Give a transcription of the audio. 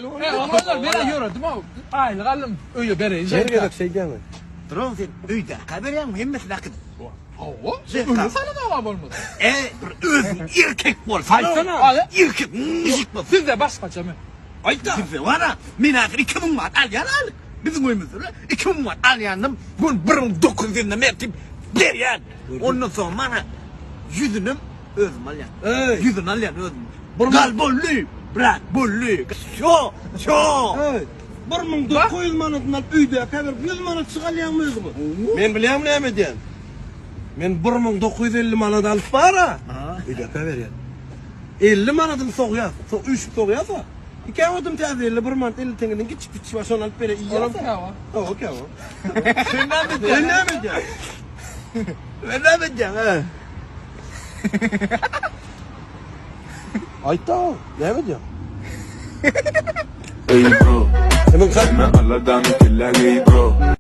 Oğlanlar bana göre değil mi? Aylık alım öyle bereyim. Şergelek şey gelme. Durum sen uyda kaberen mühimmet nakit. Oo, öyle sana da var olmadı. Özün erkek bol. Aytsana. Hadi. Erkek müzik bol. Siz de başkaça mı? Ayta. Size vara. Min akır 2000 mat al yan al. Bizim oyumuzda 2000 mat al yandım. Bun 1900'de mertip der yan. Ondan sonra bana yüzünüm özüm al yan. Yüzün al yan özüm. Gal bollu. Bırak bollu. Şo. Evet. 1900 manatdan uyda kaber 100 manat çıkalyan mı özümü? Men bilýän näme diýen? Men 1950 manat alyp bara. Uyda kaber ya. 50 manatyn soğuýar. Üçüp soğuýarsa. İki adım täze 50 1 manat 50 tengeden kiçik kiçik başon alyp bere iyi. Oğlum ne var? Okey. Sen näme diýen? Ben näme diýen ha? Ayta, näme diýen? Ey bro, Hemen kalk. me Allah'tan